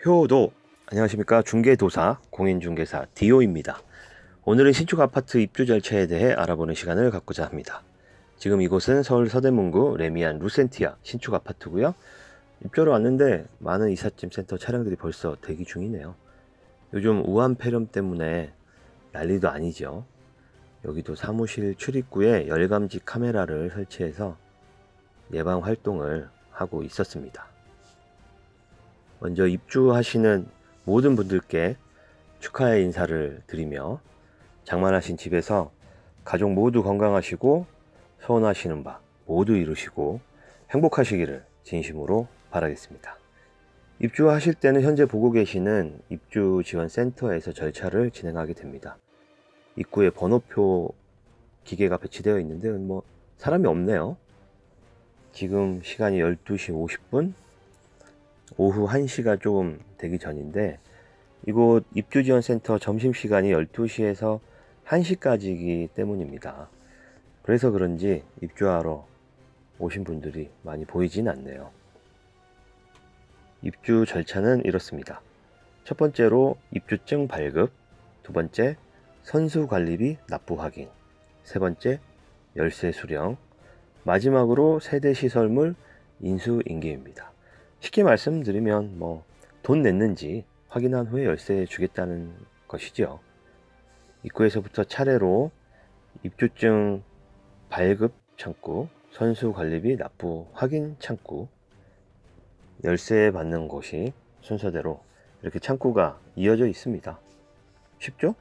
효도. 안녕하십니까. 중개도사 공인중개사 디오입니다. 오늘은 신축 아파트 입주 절차에 대해 알아보는 시간을 갖고자 합니다. 지금 이곳은 서울 서대문구 레미안 루센티아 신축 아파트고요. 입주하러 왔는데 많은 이삿짐 센터 차량들이 벌써 대기 중이네요. 요즘 우한 폐렴 때문에 난리도 아니죠. 여기도 사무실 출입구에 열감지 카메라를 설치해서 예방 활동을 하고 있었습니다. 먼저 입주하시는 모든 분들께 축하의 인사를 드리며 장만하신 집에서 가족 모두 건강하시고 소원하시는 바 모두 이루시고 행복하시기를 진심으로 바라겠습니다. 입주하실 때는 현재 보고 계시는 입주지원센터에서 절차를 진행하게 됩니다. 입구에 번호표 기계가 배치되어 있는데 사람이 없네요. 지금 시간이 12시 50분, 오후 1시가 조금 되기 전인데 이곳 입주지원센터 점심시간이 12시에서 1시까지이기 때문입니다. 그래서 그런지 입주하러 오신 분들이 많이 보이진 않네요. 입주 절차는 이렇습니다. 첫 번째로 입주증 발급, 두 번째 선수관리비 납부 확인, 세 번째 열쇠 수령, 마지막으로 세대시설물 인수인계입니다. 쉽게 말씀드리면 돈 냈는지 확인한 후에 열쇠 주겠다는 것이죠. 입구에서부터 차례로 입주증 발급 창구, 선수관리비 납부 확인 창구, 열쇠 받는 곳이 순서대로 이렇게 창구가 이어져 있습니다. 쉽죠?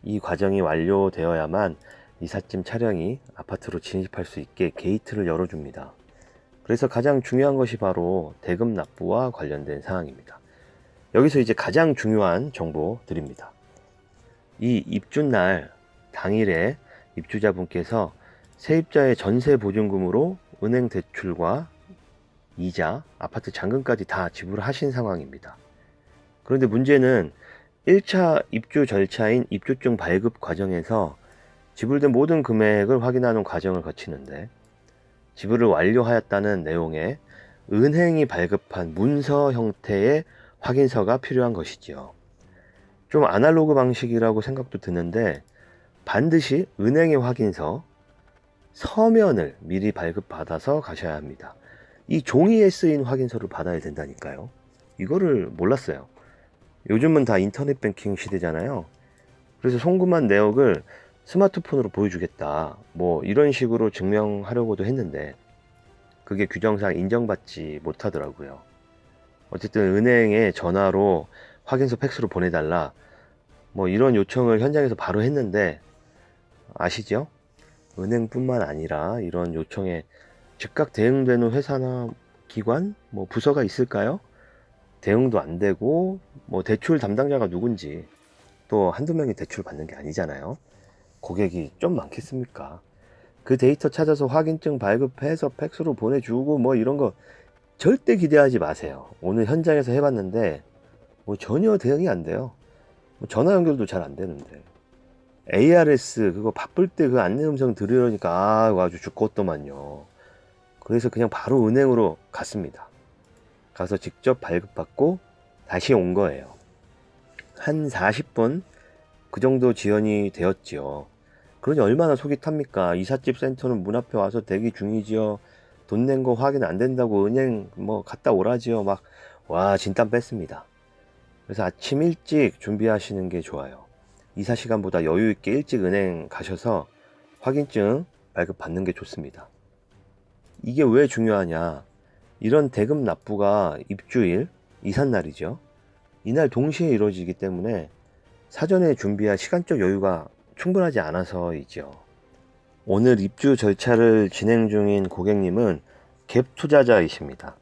이 과정이 완료되어야만 이삿짐 차량이 아파트로 진입할 수 있게 게이트를 열어줍니다. 그래서 가장 중요한 것이 바로 대금 납부와 관련된 사항입니다. 여기서 이제 가장 중요한 정보 드립니다. 이 입주날 당일에 입주자분께서 세입자의 전세 보증금으로 은행 대출과 이자, 아파트 잔금까지 다 지불하신 상황입니다. 그런데 문제는 1차 입주 절차인 입주증 발급 과정에서 지불된 모든 금액을 확인하는 과정을 거치는데 지불을 완료하였다는 내용의 은행이 발급한 문서 형태의 확인서가 필요한 것이지요. 좀 아날로그 방식이라고 생각도 드는데 반드시 은행의 확인서, 서면을 미리 발급받아서 가셔야 합니다. 이 종이에 쓰인 확인서를 받아야 된다니까요. 이거를 몰랐어요. 요즘은 다 인터넷 뱅킹 시대잖아요. 그래서 송금한 내역을 스마트폰으로 보여주겠다, 이런 식으로 증명하려고도 했는데 그게 규정상 인정받지 못하더라고요. 어쨌든 은행에 전화로 확인서 팩스로 보내달라, 이런 요청을 현장에서 바로 했는데 아시죠? 은행뿐만 아니라 이런 요청에 즉각 대응되는 회사나 기관, 부서가 있을까요? 대응도 안 되고 대출 담당자가 누군지, 또 한두 명이 대출 받는 게 아니잖아요. 고객이 좀 많겠습니까? 그 데이터 찾아서 확인증 발급해서 팩스로 보내주고 이런 거 절대 기대하지 마세요. 오늘 현장에서 해봤는데 전혀 대응이 안 돼요. 전화 연결도 잘 안 되는데 ARS 그거 바쁠 때 그 안내 음성 들으려니까 아주 죽겠더만요. 그래서 그냥 바로 은행으로 갔습니다. 가서 직접 발급받고 다시 온 거예요. 한 40분 그 정도 지연이 되었지요. 그러니 얼마나 속이 탑니까? 이삿짐 센터는 문 앞에 와서 대기 중이지요. 돈 낸 거 확인 안 된다고 은행 갔다 오라지요. 와, 진땀 뺐습니다. 그래서 아침 일찍 준비하시는 게 좋아요. 이사 시간보다 여유 있게 일찍 은행 가셔서 확인증 발급 받는 게 좋습니다. 이게 왜 중요하냐? 이런 대금 납부가 입주일, 이삿날이죠. 이날 동시에 이루어지기 때문에 사전에 준비할 시간적 여유가 충분하지 않아서이죠. 오늘 입주 절차를 진행 중인 고객님은 갭 투자자이십니다.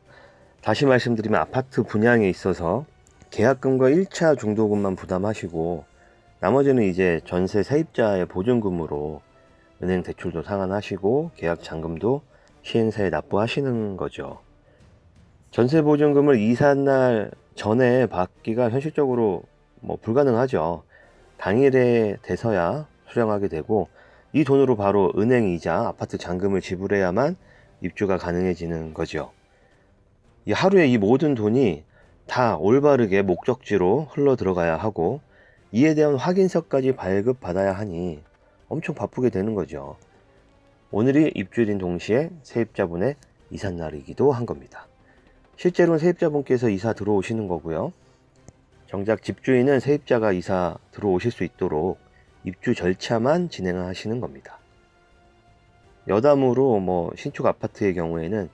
다시 말씀드리면 아파트 분양에 있어서 계약금과 1차 중도금만 부담하시고 나머지는 이제 전세 세입자의 보증금으로 은행 대출도 상환하시고 계약 잔금도 시행사에 납부하시는 거죠. 전세 보증금을 이삿날 전에 받기가 현실적으로 불가능하죠. 당일에 돼서야 수령하게 되고 이 돈으로 바로 은행 이자, 아파트 잔금을 지불해야만 입주가 가능해지는 거죠. 이 하루에 이 모든 돈이 다 올바르게 목적지로 흘러 들어가야 하고 이에 대한 확인서까지 발급받아야 하니 엄청 바쁘게 되는 거죠. 오늘이 입주일인 동시에 세입자분의 이삿날이기도 한 겁니다. 실제로는 세입자분께서 이사 들어오시는 거고요. 정작 집주인은 세입자가 이사 들어오실 수 있도록 입주 절차만 진행하시는 겁니다. 여담으로 신축 아파트의 경우에는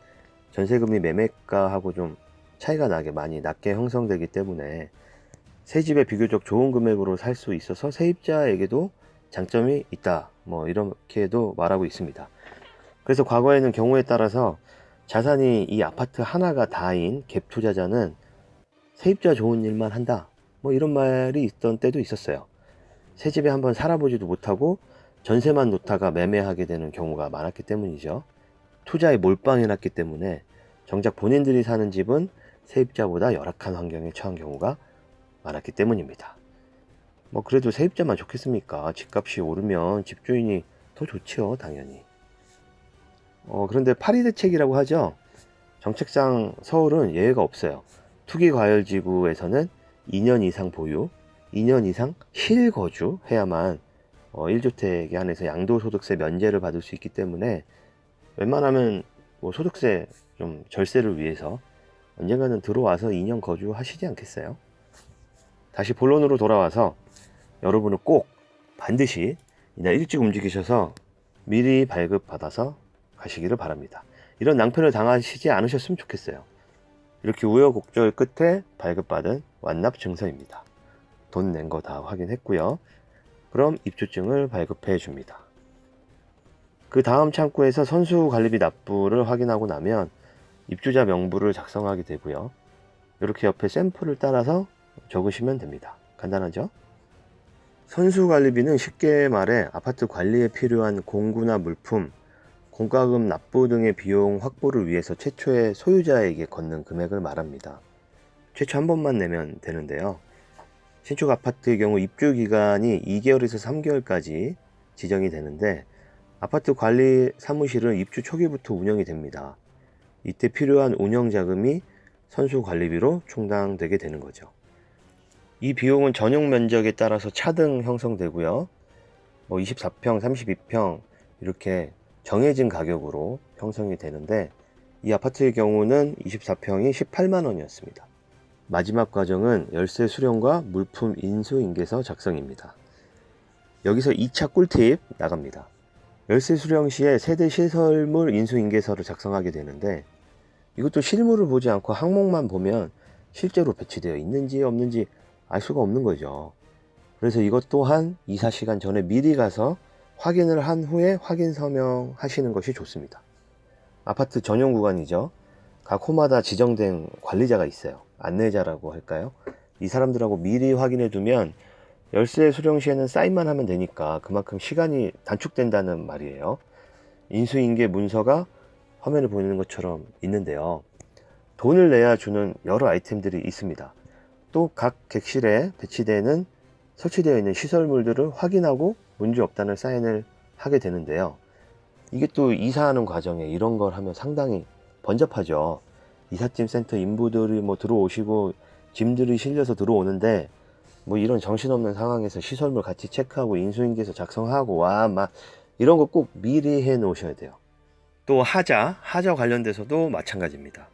전세금이 매매가하고 좀 차이가 나게 많이 낮게 형성되기 때문에 새 집에 비교적 좋은 금액으로 살 수 있어서 세입자에게도 장점이 있다, 이렇게도 말하고 있습니다. 그래서 과거에는 경우에 따라서 자산이 이 아파트 하나가 다인 갭 투자자는 세입자 좋은 일만 한다, 이런 말이 있던 때도 있었어요. 새 집에 한번 살아보지도 못하고 전세만 놓다가 매매하게 되는 경우가 많았기 때문이죠. 투자에 몰빵해 놨기 때문에 정작 본인들이 사는 집은 세입자보다 열악한 환경에 처한 경우가 많았기 때문입니다. 그래도 세입자만 좋겠습니까? 집값이 오르면 집주인이 더 좋지요, 당연히. 그런데 파리대책이라고 하죠. 정책상 서울은 예외가 없어요. 투기과열지구에서는 2년 이상 보유, 2년 이상 실거주 해야만 1주택에 한해서 양도소득세 면제를 받을 수 있기 때문에 웬만하면 소득세 좀 절세를 위해서 언젠가는 들어와서 2년 거주하시지 않겠어요? 다시 본론으로 돌아와서 여러분은 꼭 반드시 이날 일찍 움직이셔서 미리 발급받아서 가시기를 바랍니다. 이런 낭패를 당하시지 않으셨으면 좋겠어요. 이렇게 우여곡절 끝에 발급받은 완납 증서입니다. 돈 낸 거 다 확인했고요. 그럼 입주증을 발급해 줍니다. 그 다음 창구에서 선수관리비 납부를 확인하고 나면 입주자 명부를 작성하게 되고요. 이렇게 옆에 샘플을 따라서 적으시면 됩니다. 간단하죠? 선수관리비는 쉽게 말해 아파트 관리에 필요한 공구나 물품, 공과금 납부 등의 비용 확보를 위해서 최초의 소유자에게 걷는 금액을 말합니다. 최초 한 번만 내면 되는데요. 신축 아파트의 경우 입주 기간이 2개월에서 3개월까지 지정이 되는데 아파트 관리 사무실은 입주 초기부터 운영이 됩니다. 이때 필요한 운영 자금이 선수 관리비로 충당되게 되는 거죠. 이 비용은 전용 면적에 따라서 차등 형성되고요. 24평, 32평 이렇게 정해진 가격으로 형성이 되는데 이 아파트의 경우는 24평이 18만 원이었습니다. 마지막 과정은 열쇠 수령과 물품 인수인계서 작성입니다. 여기서 2차 꿀팁 나갑니다. 열쇠 수령 시에 세대 시설물 인수인계서를 작성하게 되는데 이것도 실물을 보지 않고 항목만 보면 실제로 배치되어 있는지 없는지 알 수가 없는 거죠. 그래서 이것 또한 이사 시간 전에 미리 가서 확인을 한 후에 확인 서명하시는 것이 좋습니다. 아파트 전용 구간이죠. 각 호마다 지정된 관리자가 있어요. 안내자라고 할까요? 이 사람들하고 미리 확인해 두면 열쇠 수령 시에는 사인만 하면 되니까 그만큼 시간이 단축된다는 말이에요. 인수인계 문서가 화면에 보이는 것처럼 있는데요. 돈을 내야 주는 여러 아이템들이 있습니다. 또 각 객실에 배치되는 설치되어 있는 시설물들을 확인하고 문제 없다는 사인을 하게 되는데요. 이게 또 이사하는 과정에 이런 걸 하면 상당히 번잡하죠. 이삿짐 센터 인부들이 들어오시고 짐들이 실려서 들어오는데 이런 정신없는 상황에서 시설물 같이 체크하고 인수인계서 작성하고 이런 거 꼭 미리 해 놓으셔야 돼요. 또 하자 관련돼서도 마찬가지입니다.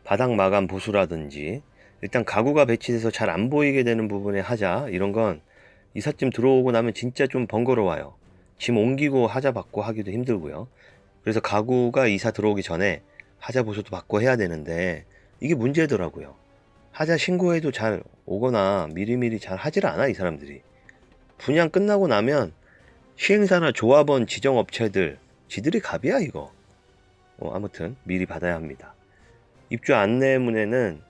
바닥 마감 보수라든지 일단 가구가 배치돼서 잘 안 보이게 되는 부분의 하자 이런 건 이삿짐 들어오고 나면 진짜 좀 번거로워요. 짐 옮기고 하자 받고 하기도 힘들고요. 그래서 가구가 이사 들어오기 전에 하자 보수도 받고 해야 되는데 이게 문제더라고요. 하자 신고해도 잘 오거나 미리미리 잘 하질 않아 이 사람들이. 분양 끝나고 나면 시행사나 조합원 지정업체들 지들이 갑이야 이거. 아무튼 미리 받아야 합니다. 입주 안내문에는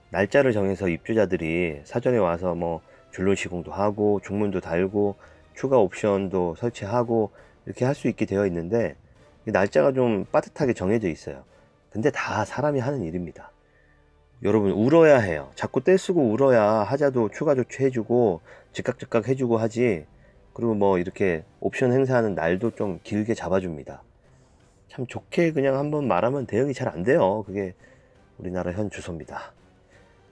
날짜를 정해서 입주자들이 사전에 와서 줄눈 시공도 하고 중문도 달고 추가 옵션도 설치하고 이렇게 할 수 있게 되어 있는데 날짜가 좀 빠듯하게 정해져 있어요. 근데 다 사람이 하는 일입니다. 여러분 울어야 해요. 자꾸 떼쓰고 울어야 하자도 추가 조치해주고 즉각 해주고 하지. 그리고 이렇게 옵션 행사하는 날도 좀 길게 잡아줍니다. 참 좋게 그냥 한번 말하면 대응이 잘 안 돼요. 그게 우리나라 현 주소입니다.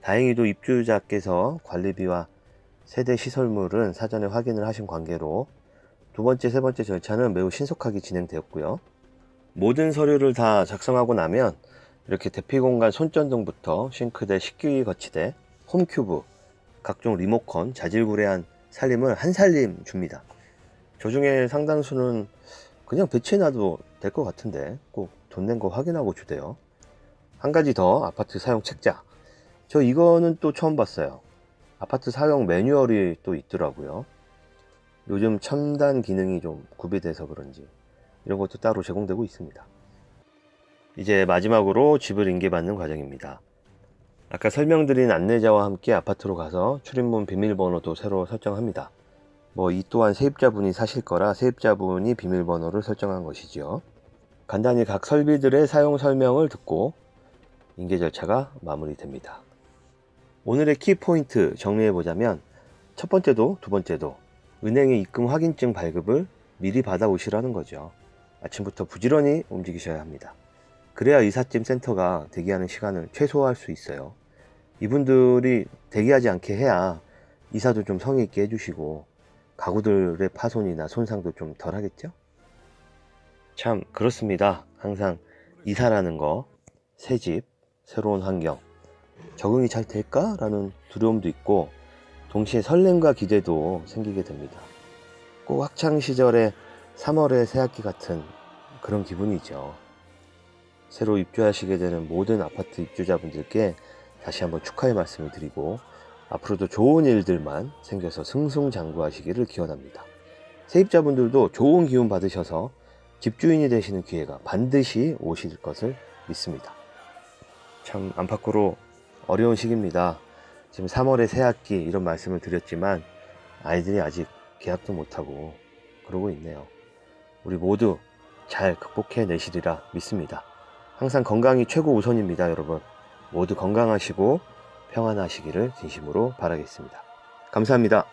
다행히도 입주자께서 관리비와 세대 시설물은 사전에 확인을 하신 관계로 두 번째, 세 번째 절차는 매우 신속하게 진행되었고요. 모든 서류를 다 작성하고 나면 이렇게 대피공간 손전등부터 싱크대, 식기 거치대, 홈큐브, 각종 리모컨, 자질구레한 살림을 한 살림 줍니다. 저 중에 상당수는 그냥 배치해놔도 될 것 같은데 꼭 돈 낸 거 확인하고 주대요. 한 가지 더, 아파트 사용 책자. 저 이거는 또 처음 봤어요. 아파트 사용 매뉴얼이 또 있더라고요. 요즘 첨단 기능이 좀 구비돼서 그런지 이런 것도 따로 제공되고 있습니다. 이제 마지막으로 집을 인계받는 과정입니다. 아까 설명드린 안내자와 함께 아파트로 가서 출입문 비밀번호도 새로 설정합니다. 이 또한 세입자분이 사실 거라 세입자분이 비밀번호를 설정한 것이죠. 간단히 각 설비들의 사용 설명을 듣고 인계 절차가 마무리됩니다. 오늘의 키포인트 정리해보자면 첫 번째도 두 번째도 은행의 입금 확인증 발급을 미리 받아오시라는 거죠. 아침부터 부지런히 움직이셔야 합니다. 그래야 이삿짐 센터가 대기하는 시간을 최소화할 수 있어요. 이분들이 대기하지 않게 해야 이사도 좀 성의 있게 해주시고 가구들의 파손이나 손상도 좀 덜 하겠죠? 참 그렇습니다. 항상 이사라는 거, 새집, 새로운 환경, 적응이 잘 될까? 라는 두려움도 있고 동시에 설렘과 기대도 생기게 됩니다. 꼭 학창시절의 3월의 새학기 같은 그런 기분이죠. 새로 입주하시게 되는 모든 아파트 입주자분들께 다시 한번 축하의 말씀을 드리고 앞으로도 좋은 일들만 생겨서 승승장구하시기를 기원합니다. 세입자분들도 좋은 기운 받으셔서 집주인이 되시는 기회가 반드시 오실 것을 믿습니다. 참 안팎으로 어려운 시기입니다. 지금 3월의 새학기 이런 말씀을 드렸지만 아이들이 아직 계약도 못하고 그러고 있네요. 우리 모두 잘 극복해 내시리라 믿습니다. 항상 건강이 최고 우선입니다, 여러분. 모두 건강하시고 평안하시기를 진심으로 바라겠습니다. 감사합니다.